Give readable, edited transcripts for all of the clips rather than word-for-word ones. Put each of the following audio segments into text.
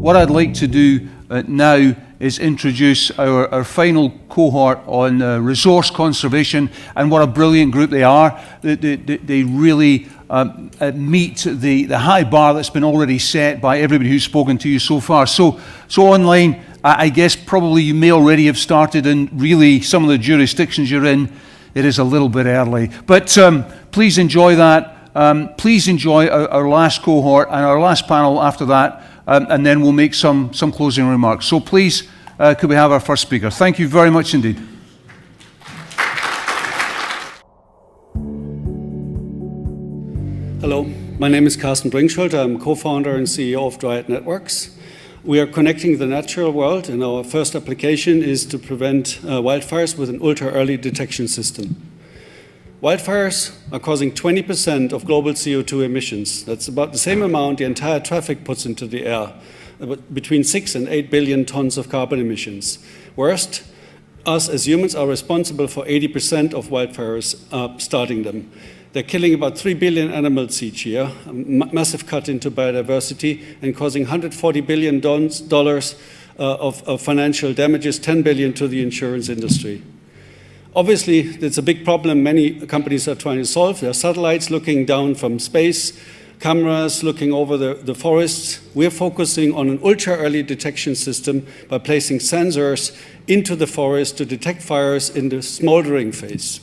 what I'd like to do now is introduce our final cohort on resource conservation, and what a brilliant group they are. They really meet the high bar that's been already set by everybody who's spoken to you so far. So online, I guess probably you may already have started in really some of the jurisdictions you're in. It is a little bit early, but please enjoy that. Please enjoy our last cohort and our last panel after that, and then we'll make some closing remarks. So please, could we have our first speaker? Thank you very much indeed. Hello, my name is Carsten Brinkschuld. I'm co-founder and CEO of Dryad Networks. We are connecting the natural world, and our first application is to prevent wildfires with an ultra-early detection system. Wildfires are causing 20% of global CO2 emissions. That's about the same amount the entire traffic puts into the air, between 6 and 8 billion tons of carbon emissions. Worst, us as humans are responsible for 80% of wildfires starting them. They're killing about 3 billion animals each year, a massive cut into biodiversity, and causing $140 billion of financial damages, 10 billion to the insurance industry. Obviously, it's a big problem many companies are trying to solve. There are satellites looking down from space, cameras looking over the forests. We're focusing on an ultra-early detection system by placing sensors into the forest to detect fires in the smoldering phase.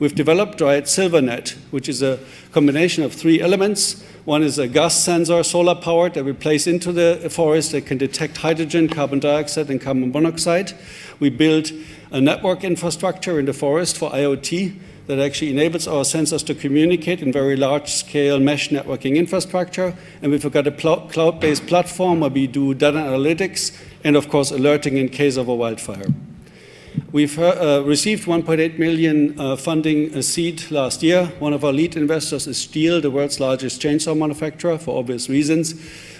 We've developed Dryad SilverNet, which is a combination of 3 elements. One is a gas sensor, solar-powered, that we place into the forest that can detect hydrogen, carbon dioxide, and carbon monoxide. We built a network infrastructure in the forest for IoT that actually enables our sensors to communicate in very large-scale mesh networking infrastructure. And we've got a cloud-based platform where we do data analytics and, of course, alerting in case of a wildfire. We've received 1.8 million funding seed last year. One of our lead investors is Stihl, the world's largest chainsaw manufacturer, for obvious reasons.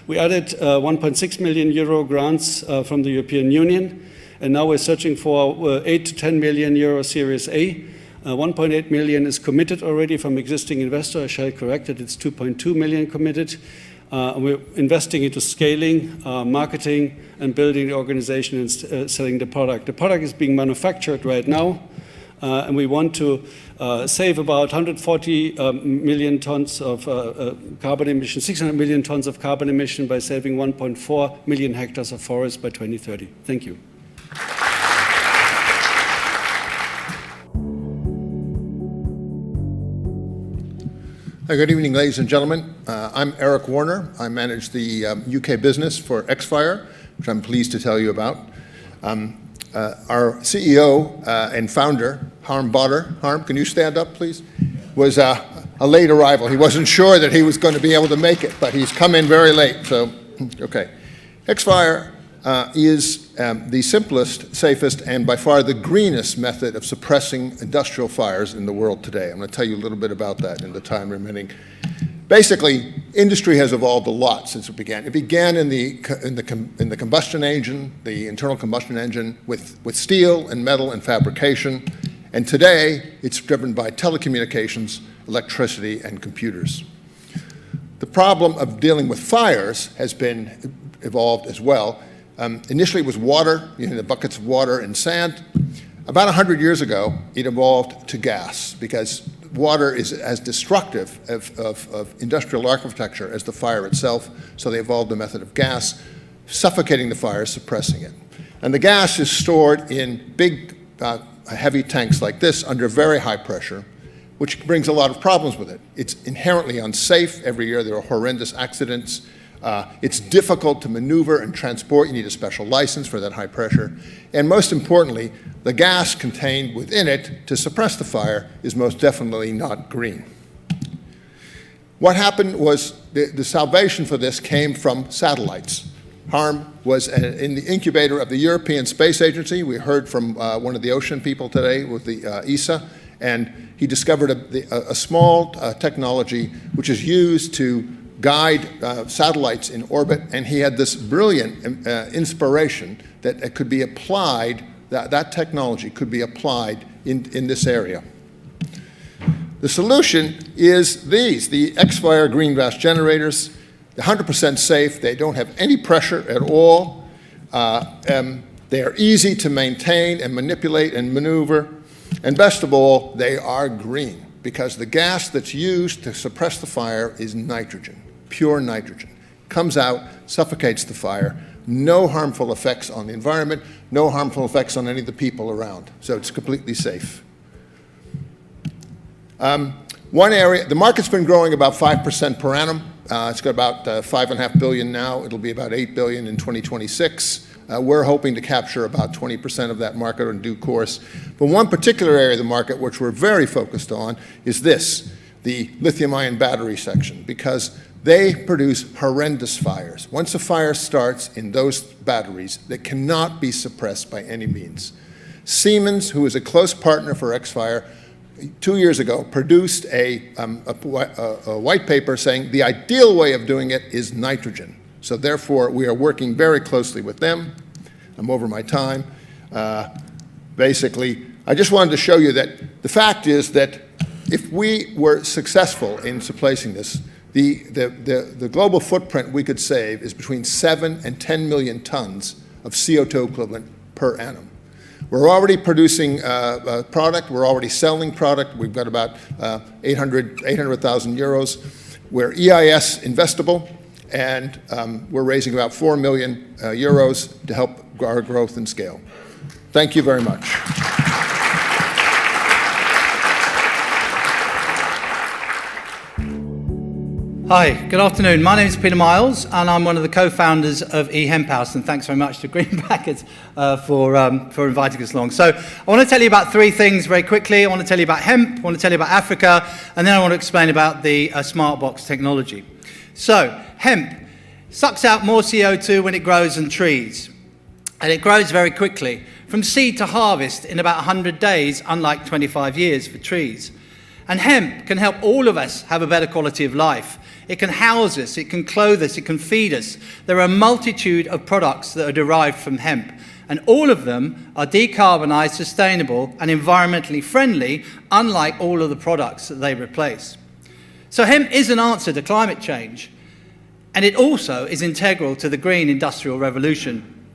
We added 1.6 million euro grants from the European Union, and now we're searching for 8 to 10 million euro Series A. 1.8 million is committed already from existing investors. I shall correct it, it's 2.2 million committed. We're investing into scaling, marketing, and building the organization and selling the product. The product is being manufactured right now, and we want to save about 140 million tons of carbon emission, 600 million tons of carbon emission by saving 1.4 million hectares of forest by 2030. Thank you. Good evening, ladies and gentlemen. I'm Eric Warner. I manage the UK business for EXXFIRE, which I'm pleased to tell you about. Our CEO and founder, Harm Botter, Harm, can you stand up, please? Was a late arrival. He wasn't sure that he was going to be able to make it, but he's come in very late, so, okay. EXXFIRE is the simplest, safest, and by far the greenest method of suppressing industrial fires in the world today. I'm going to tell you a little bit about that in the time remaining. Basically, industry has evolved a lot since it began. It began in the combustion engine, the internal combustion engine, with steel and metal and fabrication, and today it's driven by telecommunications, electricity, and computers. The problem of dealing with fires has been evolved as well. Initially it was water, the buckets of water and sand. About 100 years ago, it evolved to gas, because water is as destructive of industrial architecture as the fire itself, so they evolved the method of gas, suffocating the fire, suppressing it. And the gas is stored in big, heavy tanks like this under very high pressure, which brings a lot of problems with it. It's inherently unsafe. Every year there are horrendous accidents. It's difficult to maneuver and transport. You need a special license for that high pressure. And most importantly, the gas contained within it to suppress the fire is most definitely not green. What happened was the salvation for this came from satellites. Harm was in the incubator of the European Space Agency. We heard from one of the ocean people today with the ESA, and he discovered a small technology which is used to guide satellites in orbit, and he had this brilliant inspiration that it could be applied, that technology could be applied in this area. The solution is these, the EXXFIRE green gas generators. 100% safe. They don't have any pressure at all. They are easy to maintain and manipulate and maneuver. And best of all, they are green, because the gas that's used to suppress the fire is nitrogen, pure nitrogen. Comes out, suffocates the fire. No harmful effects on the environment, no harmful effects on any of the people around. So it's completely safe. One area, the market's been growing about 5% per annum. It's got about $5.5 billion now. It'll be about $8 billion in 2026. We're hoping to capture about 20% of that market in due course. But one particular area of the market which we're very focused on is this, the lithium-ion battery section, because they produce horrendous fires. Once a fire starts in those batteries, they cannot be suppressed by any means. Siemens, who is a close partner for EXXFIRE, 2 years ago produced a white paper saying the ideal way of doing it is nitrogen. So therefore, we are working very closely with them. I'm over my time. Basically, I just wanted to show you that the fact is that if we were successful in placing this, the global footprint we could save is between 7 and 10 million tons of CO2 equivalent per annum. We're already producing product. We're already selling product. We've got about 800,000 euros. We're EIS investable, and we're raising about 4 million euros to help our growth and scale. Thank you very much. Hi, good afternoon. My name is Peter Miles, and I'm one of the co-founders of eHempHouse, and thanks very much to Greenbackers for inviting us along. So I want to tell you about three things very quickly. I want to tell you about hemp, I want to tell you about Africa, and then I want to explain about the smart box technology. So hemp sucks out more CO2 when it grows than trees, and it grows very quickly, from seed to harvest in about 100 days, unlike 25 years for trees. And hemp can help all of us have a better quality of life. It can house us, it can clothe us, it can feed us. There are a multitude of products that are derived from hemp, and all of them are decarbonized, sustainable, and environmentally friendly, unlike all of the products that they replace. So hemp is an answer to climate change, and it also is integral to the green industrial revolution.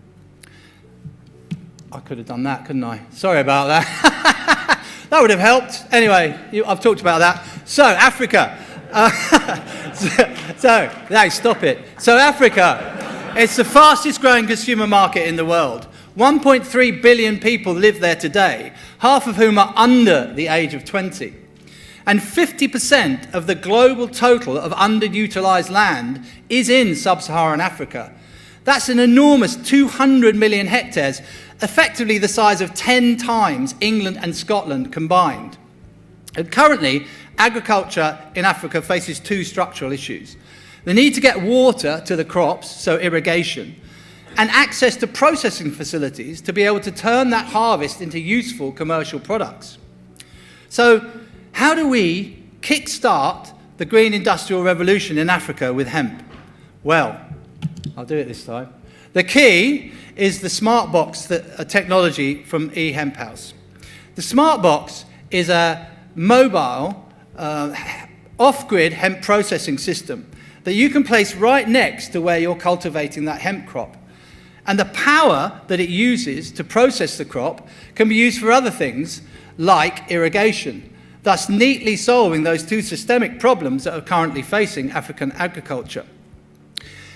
I could have done that, couldn't I? Sorry about that. That would have helped. Anyway, I've talked about that. So, Africa. No, stop it. So, Africa, it's the fastest growing consumer market in the world. 1.3 billion people live there today, half of whom are under the age of 20. And 50% of the global total of underutilized land is in sub-Saharan Africa. That's an enormous 200 million hectares, effectively the size of 10 times England and Scotland combined. And currently, agriculture in Africa faces two structural issues: the need to get water to the crops, so irrigation, and access to processing facilities to be able to turn that harvest into useful commercial products. So, how do we kickstart the green industrial revolution in Africa with hemp? Well, I'll do it this time. The key is the smart box technology from eHempHouse. The smart box is a mobile, off-grid hemp processing system that you can place right next to where you're cultivating that hemp crop. And the power that it uses to process the crop can be used for other things like irrigation, thus neatly solving those two systemic problems that are currently facing African agriculture.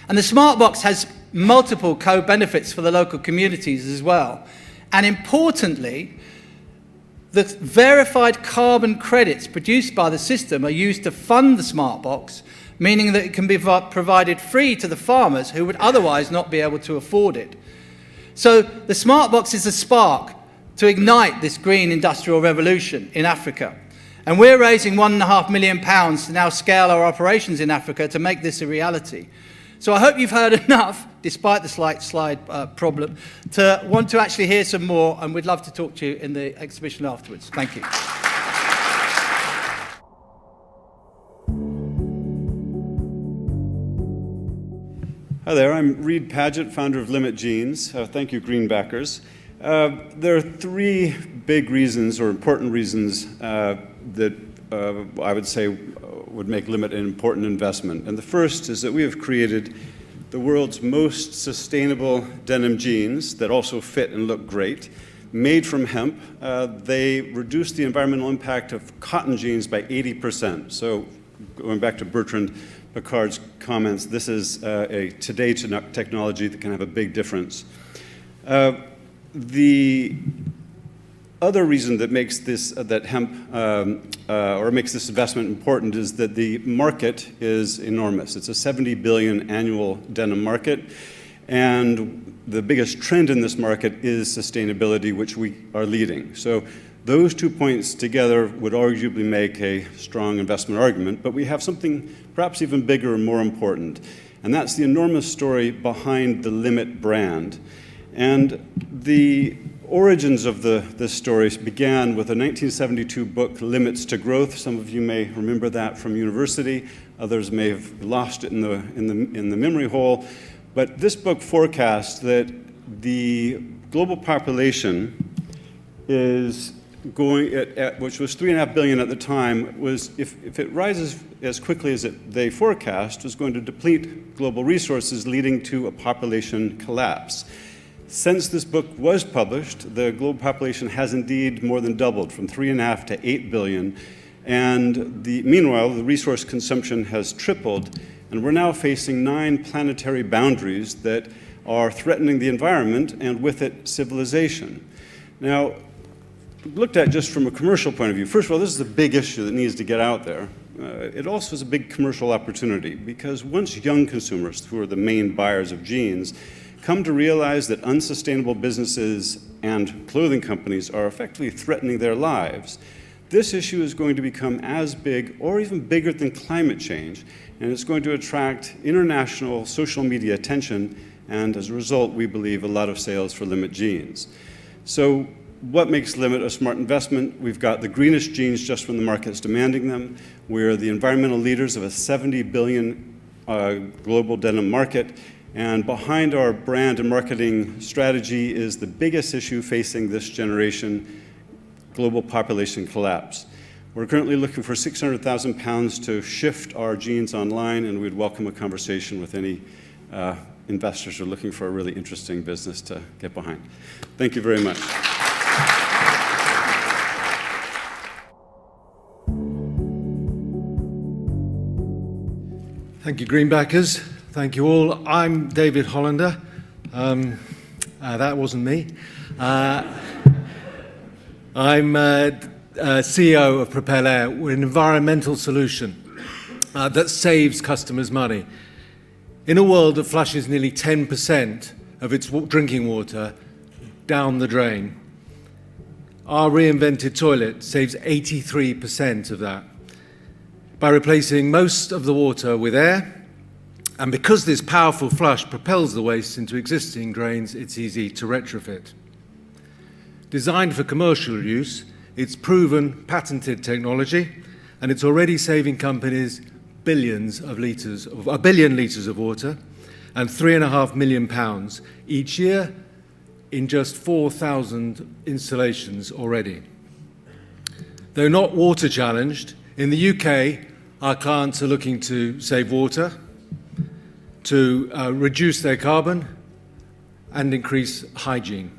And the smart box has multiple co-benefits for the local communities as well. And importantly, the verified carbon credits produced by the system are used to fund the smart box, meaning that it can be provided free to the farmers who would otherwise not be able to afford it. So the smart box is a spark to ignite this green industrial revolution in Africa. And we're raising £1.5 million to now scale our operations in Africa to make this a reality. So I hope you've heard enough, despite the slight slide problem, to want to actually hear some more, and we'd love to talk to you in the exhibition afterwards. Thank you. Hi there, I'm Reed Paget, founder of Limit Genes. Thank you, Greenbackers. There are three big reasons, or important reasons, that I would say would make Limit an important investment. And the first is that we have created the world's most sustainable denim jeans that also fit and look great. Made from hemp, they reduce the environmental impact of cotton jeans by 80%. So going back to Bertrand Piccard's comments, this is a today technology that can have a big difference. The other reason that makes this makes this investment important is that the market is enormous. It's a 70 billion annual denim market, and the biggest trend in this market is sustainability, which we are leading. So those 2 points together would arguably make a strong investment argument, but we have something perhaps even bigger and more important, and that's the enormous story behind the Limit brand. And the origins of this story began with a 1972 book, Limits to Growth. Some of you may remember that from university. Others may have lost it in the memory hole. But this book forecasts that the global population is going which was 3.5 billion at the time, was if it rises as quickly as they forecast, was going to deplete global resources, leading to a population collapse. Since this book was published, the global population has indeed more than doubled, from 3.5 to 8 billion. And meanwhile, the resource consumption has tripled, and we're now facing 9 planetary boundaries that are threatening the environment and with it civilization. Now, looked at just from a commercial point of view, first of all, this is a big issue that needs to get out there. It also is a big commercial opportunity, because once young consumers, who are the main buyers of jeans, come to realize that unsustainable businesses and clothing companies are effectively threatening their lives, this issue is going to become as big or even bigger than climate change, and it's going to attract international social media attention, and as a result, we believe, a lot of sales for Limit jeans. So what makes Limit a smart investment? We've got the greenest jeans just when the market's demanding them. We're the environmental leaders of a 70 billion global denim market. And behind our brand and marketing strategy is the biggest issue facing this generation, global population collapse. We're currently looking for £600,000 to shift our jeans online, and we'd welcome a conversation with any investors who are looking for a really interesting business to get behind. Thank you very much. Thank you, Greenbackers. Thank you all. I'm David Hollander. That wasn't me. I'm CEO of Propel Air. We're an environmental solution that saves customers money. In a world that flushes nearly 10% of its drinking water down the drain, our reinvented toilet saves 83% of that by replacing most of the water with air. And because this powerful flush propels the waste into existing drains, it's easy to retrofit. Designed for commercial use, it's proven patented technology, and it's already saving companies a billion litres of water and £3.5 million each year in just 4,000 installations already. Though not water challenged, in the UK, our clients are looking to save water, to reduce their carbon and increase hygiene.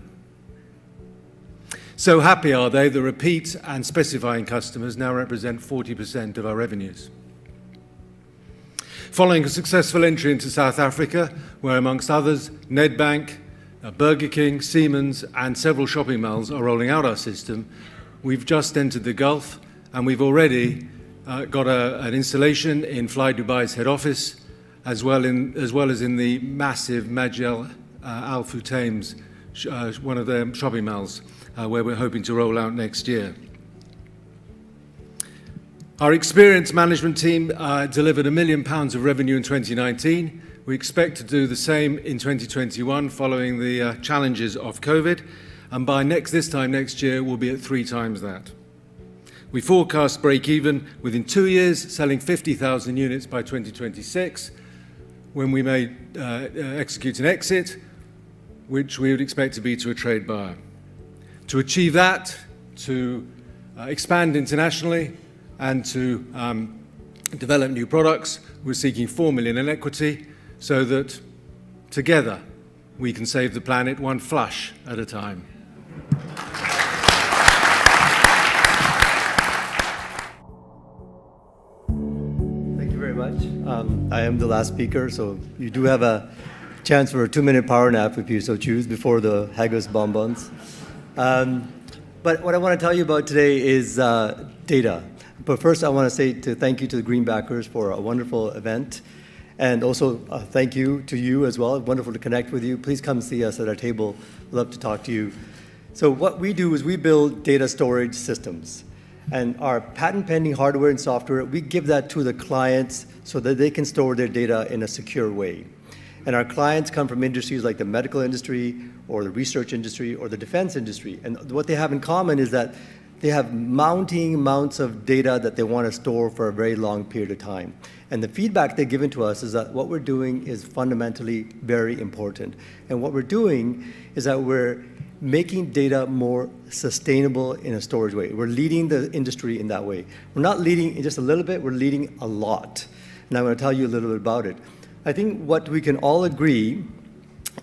So happy are they that repeat and specifying customers now represent 40% of our revenues. Following a successful entry into South Africa, where amongst others, Nedbank, Burger King, Siemens and several shopping malls are rolling out our system, we've just entered the Gulf, and we've already got an installation in Fly Dubai's head office, as well as in the massive Majel Al Futtaim's, one of their shopping malls, where we're hoping to roll out next year. Our experienced management team delivered £1 million of revenue in 2019. We expect to do the same in 2021 following the challenges of COVID, and by this time next year we'll be at 3 times that. We forecast break even within 2 years, selling 50,000 units by 2026, when we may execute an exit, which we would expect to be to a trade buyer. To achieve that, to expand internationally, and to develop new products. We're seeking 4 million in equity so that together we can save the planet one flush at a time. Thank you very much. I am the last speaker, so you do have a chance for a 2-minute power nap if you so choose before the haggis bonbons. But what I want to tell you about today is data. But first, I want to say thank you to the Greenbackers for a wonderful event. And also thank you to you as well. Wonderful to connect with you. Please come see us at our table. We'd love to talk to you. So what we do is we build data storage systems. And our patent-pending hardware and software, we give that to the clients so that they can store their data in a secure way. And our clients come from industries like the medical industry or the research industry or the defense industry. And what they have in common is that they have mounting amounts of data that they want to store for a very long period of time. And the feedback they've given to us is that what we're doing is fundamentally very important. And what we're doing is that we're making data more sustainable in a storage way. We're leading the industry in that way. We're not leading in just a little bit, we're leading a lot. And I'm going to tell you a little bit about it. I think what we can all agree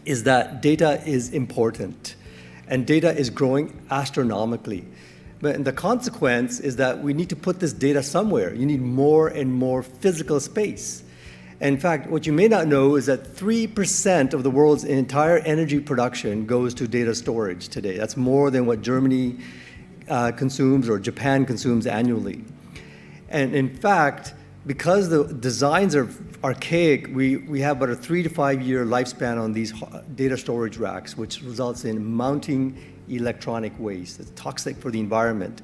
is that data is important. And data is growing astronomically. But the consequence is that we need to put this data somewhere. You need more and more physical space. In fact, what you may not know is that 3% of the world's entire energy production goes to data storage today. That's more than what Germany consumes or Japan consumes annually. And in fact, because the designs are archaic, we have about a 3 to 5 year lifespan on these data storage racks, which results in mounting electronic waste. It's toxic for the environment.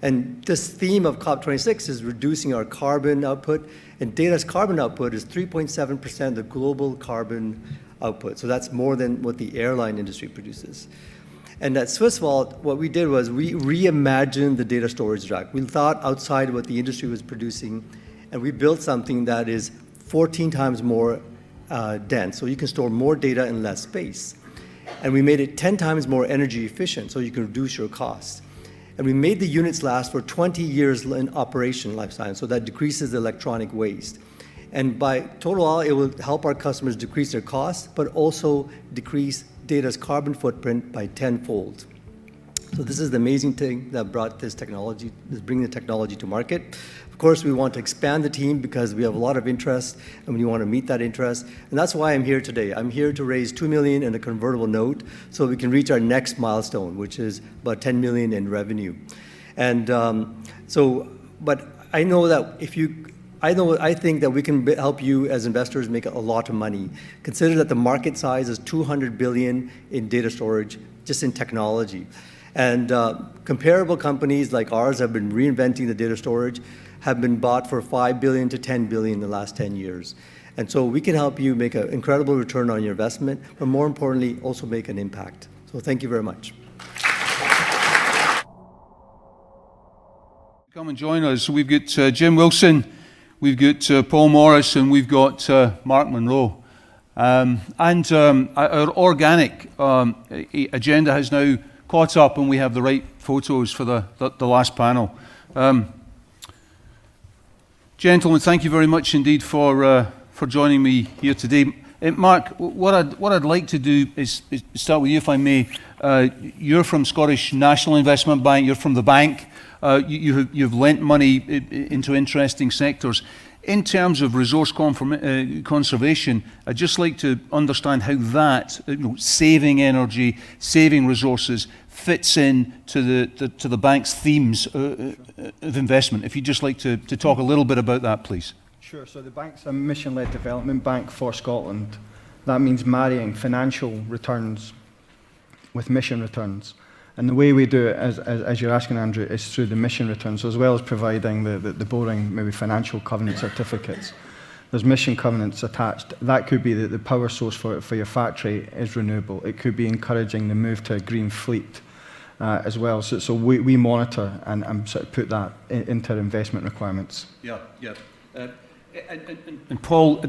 And this theme of COP26 is reducing our carbon output, and data's carbon output is 3.7% of the global carbon output. So that's more than what the airline industry produces. And at Swissvault, what we did was we reimagined the data storage rack. We thought outside what the industry was producing, and we built something that is 14 times more dense, so you can store more data in less space. And we made it 10 times more energy efficient, so you can reduce your costs. And we made the units last for 20 years in operation lifetime, so that decreases the electronic waste. And by total, it will help our customers decrease their costs, but also decrease data's carbon footprint by 10-fold. So this is the amazing thing that brought this technology, is bringing the technology to market. Of course, we want to expand the team because we have a lot of interest and we want to meet that interest. And that's why I'm here today. I'm here to raise $2 million in a convertible note so we can reach our next milestone, which is about $10 million in revenue. And but I know that I think that we can help you as investors make a lot of money. Consider that the market size is $200 billion in data storage, just in technology. And comparable companies like ours have been reinventing the data storage, have been bought for $5 billion to $10 billion in the last 10 years. And so we can help you make an incredible return on your investment, but more importantly, also make an impact. So thank you very much. Come and join us. We've got Jim Wilson, we've got Paul Morris, and we've got Mark Monroe. Our organic agenda has now caught up, and we have the right photos for the last panel. Gentlemen, thank you very much indeed for joining me here today. Mark, what I'd like to do is start with you, if I may. You're from Scottish National Investment Bank. You're from the bank. You've lent money into interesting sectors. In terms of resource conservation, I'd just like to understand how that, saving energy, saving resources, fits in to the bank's themes of investment. If you'd just like to talk a little bit about that, please. Sure. So the bank's a mission-led development bank for Scotland. That means marrying financial returns with mission returns. And the way we do it, as you're asking, Andrew, is through the mission returns. So as well as providing the boring, maybe financial covenant certificates, there's mission covenants attached. That could be that the power source for your factory is renewable. It could be encouraging the move to a green fleet as well. So we monitor and sort of put that into our investment requirements. Yeah. And Paul,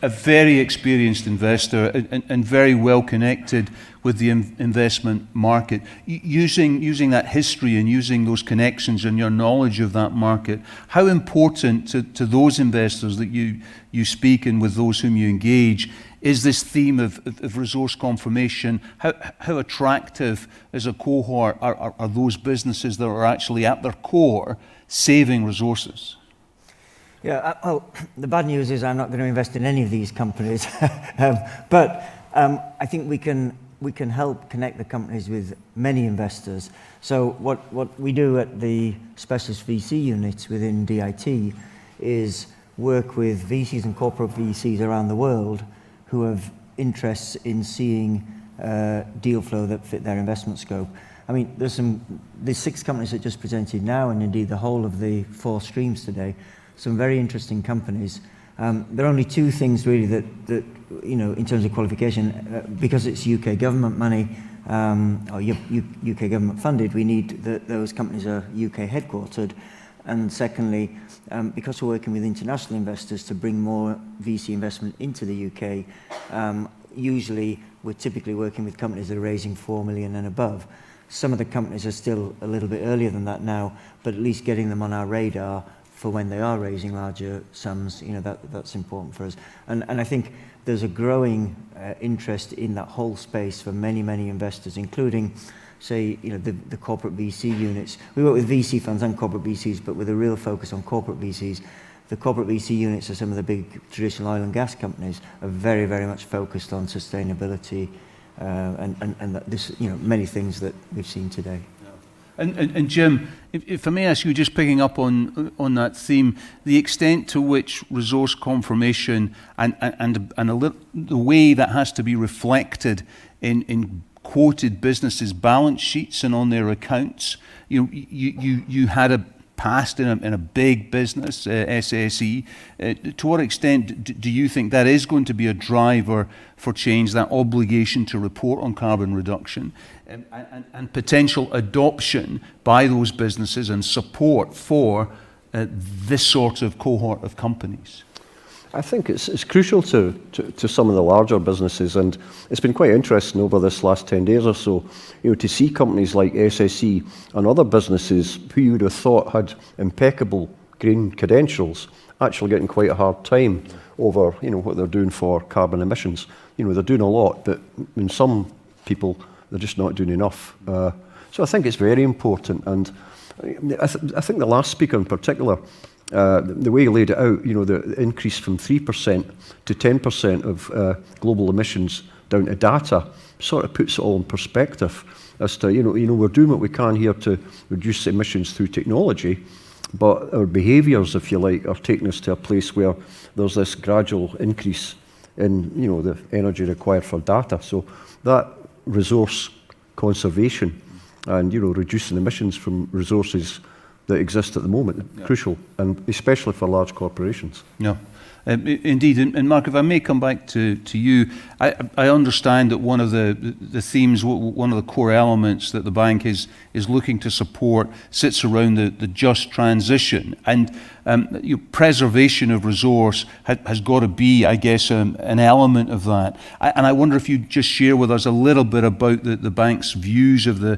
a very experienced investor and very well connected with the investment market. Using that history and using those connections and your knowledge of that market, how important to those investors that you speak and with those whom you engage is this theme of resource confirmation? How attractive as a cohort are those businesses that are actually at their core saving resources? Yeah, well, the bad news is I'm not going to invest in any of these companies, but I think we can help connect the companies with many investors. So what we do at the specialist VC units within DIT is work with VCs and corporate VCs around the world who have interests in seeing deal flow that fit their investment scope. I mean, there's 6 companies that just presented now, and indeed the whole of the 4 streams today. Some very interesting companies. There are only 2 things really that you know, in terms of qualification, because it's UK government money or UK government funded, we need that those companies are UK headquartered. And secondly, because we're working with international investors to bring more VC investment into the UK, usually we're typically working with companies that are raising 4 million and above. Some of the companies are still a little bit earlier than that now, but at least getting them on our radar for when they are raising larger sums, you know, that's important for us. And I think there's a growing interest in that whole space for many investors, including, say, you know, the corporate VC units. We work with VC funds and corporate VCs, but with a real focus on corporate VCs. The corporate VC units of some of the big traditional oil and gas companies are very much focused on sustainability and that this, you know, many things that we've seen today. And Jim, if I may ask you, just picking up on that theme, the extent to which resource confirmation and the way that has to be reflected in quoted businesses' balance sheets and on their accounts. You had a past in a big business, SSE. To what extent do you think that is going to be a driver for change, that obligation to report on carbon reduction and potential adoption by those businesses and support for this sort of cohort of companies? I think it's crucial to some of the larger businesses, and it's been quite interesting over this last 10 days or so, you know, to see companies like SSE and other businesses who you would have thought had impeccable green credentials actually getting quite a hard time over, you know, what they're doing for carbon emissions. You know, they're doing a lot, but in some people, they're just not doing enough. So I think it's very important, and I think the last speaker in particular, the way he laid it out, you know, the increase from 3% to 10% of global emissions down to data sort of puts it all in perspective as to, you know, we're doing what we can here to reduce emissions through technology, but our behaviours, if you like, are taking us to a place where there's this gradual increase in, you know, the energy required for data. So that resource conservation and, you know, reducing emissions from resources that exist at the moment, crucial, and especially for large corporations. Yeah, indeed. And Mark, if I may come back to you, I understand that one of the themes, one of the core elements that the bank is looking to support sits around the just transition, and preservation of resource has got to be, I guess, an element of that. And I wonder if you'd just share with us a little bit about the bank's views of the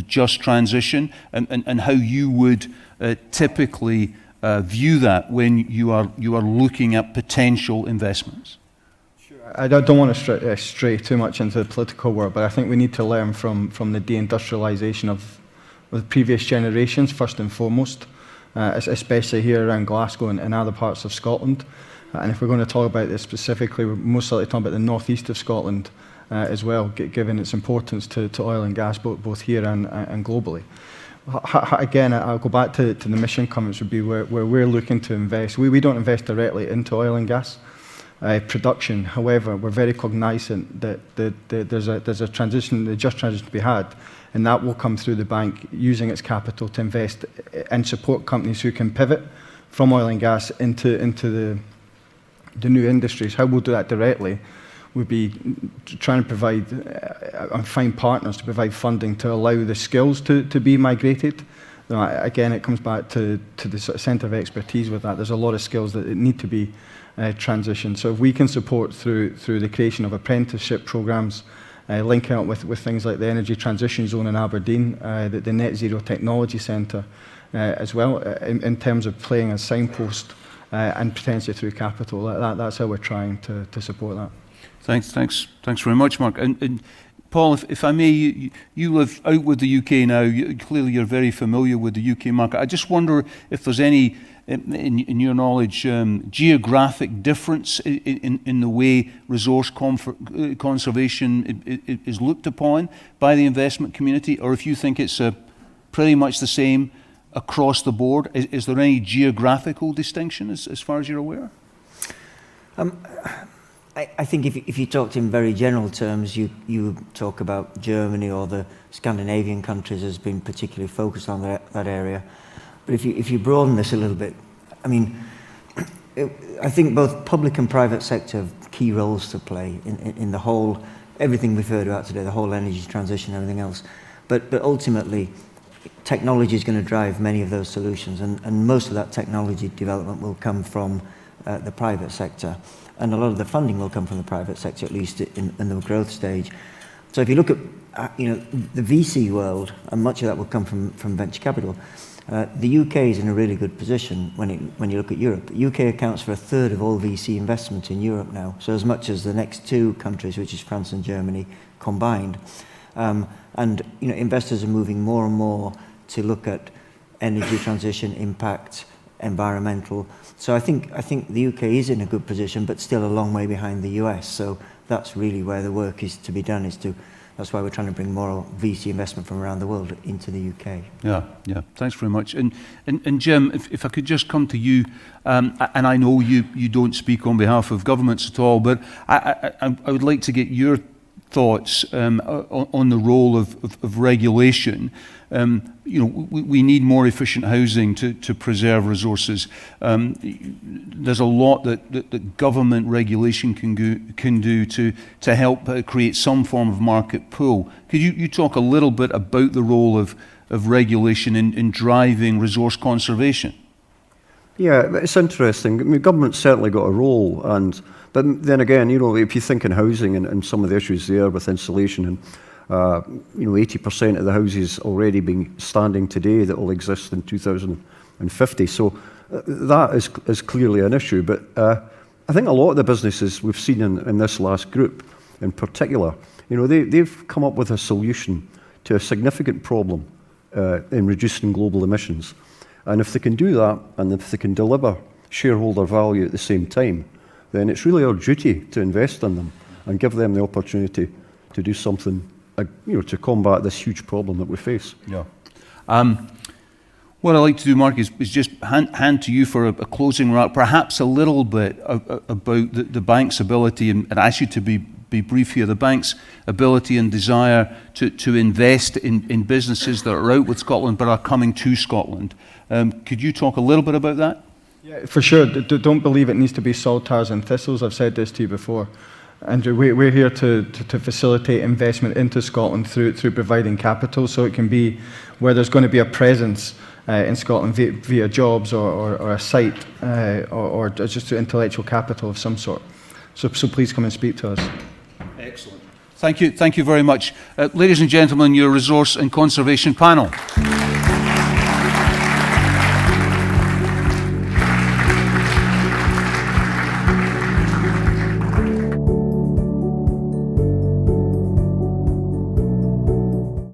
just transition and how you would typically view that when you are looking at potential investments. Sure. I don't want to stray too much into the political world, but I think we need to learn from the deindustrialisation of the previous generations, first and foremost, especially here around Glasgow and other parts of Scotland. And if we're going to talk about this specifically, we're most likely talking about the northeast of Scotland as well, given its importance to oil and gas, both here and globally. Again, I'll go back to the mission comments would be where we're looking to invest. We don't invest directly into oil and gas production. However, we're very cognizant that there's a transition, the just transition to be had, and that will come through the bank using its capital to invest and support companies who can pivot from oil and gas into the new industries. How we'll do that directly would be trying to provide and find partners to provide funding to allow the skills to be migrated you know, again, it comes back to the sort of centre of expertise with that. There's a lot of skills that need to be transitioned. So if we can support through the creation of apprenticeship programs, linking up with things like the Energy Transition Zone in Aberdeen, the Net Zero Technology Centre as well, in terms of playing a signpost and potentially through capital. That's how we're trying to support that. Thanks very much, Mark. And Paul, if I may, you live out with the UK now. Clearly, you're very familiar with the UK market. I just wonder if there's any, in your knowledge, geographic difference in the way resource conservation is looked upon by the investment community, or if you think it's pretty much the same across the board. Is there any geographical distinction as far as you're aware? I think if you talked in very general terms, you talk about Germany or the Scandinavian countries as being particularly focused on that area. But if you broaden this a little bit, I mean, I think both public and private sector have key roles to play in the whole, everything we've heard about today, the whole energy transition and everything else. But ultimately, technology is going to drive many of those solutions, and most of that technology development will come from the private sector. And a lot of the funding will come from the private sector, at least in the growth stage. So if you look at the VC world, and much of that will come from venture capital, the UK is in a really good position when you look at Europe. The UK accounts for 1/3 of all VC investment in Europe now, so as much as the next two countries, which is France and Germany, combined. And investors are moving more and more to look at energy transition, impact, environmental. So I think the UK is in a good position, but still a long way behind the US. So that's really where the work is to be done. That's why we're trying to bring more VC investment from around the world into the UK. Yeah. Thanks very much. And Jim, if I could just come to you, and I know you don't speak on behalf of governments at all, but I would like to get your thoughts on the role of regulation. We need more efficient housing to preserve resources. There's a lot that government regulation can do to help create some form of market pull. Could you talk a little bit about the role of regulation in driving resource conservation? Yeah, it's interesting. I mean, government's certainly got a role, but then again, if you think in housing and some of the issues there with insulation and 80% of the houses already being standing today that will exist in 2050. So that is clearly an issue. But I think a lot of the businesses we've seen in this last group, in particular, they've come up with a solution to a significant problem in reducing global emissions. And if they can do that, and if they can deliver shareholder value at the same time, then it's really our duty to invest in them and give them the opportunity to do something, to combat this huge problem that we face. Yeah. What I'd like to do, Mark, is just hand to you for a closing remark, perhaps a little bit about the bank's ability, and ask you to be brief here, the bank's ability and desire to invest in businesses that are out with Scotland but are coming to Scotland. Could you talk a little bit about that? Yeah, for sure. Don't believe it needs to be saltires and thistles. I've said this to you before. Andrew, we're here to facilitate investment into Scotland through providing capital, so it can be where there's going to be a presence in Scotland via jobs or a site or just intellectual capital of some sort. So please come and speak to us. Excellent. Thank you very much. Ladies and gentlemen, your resource and conservation panel.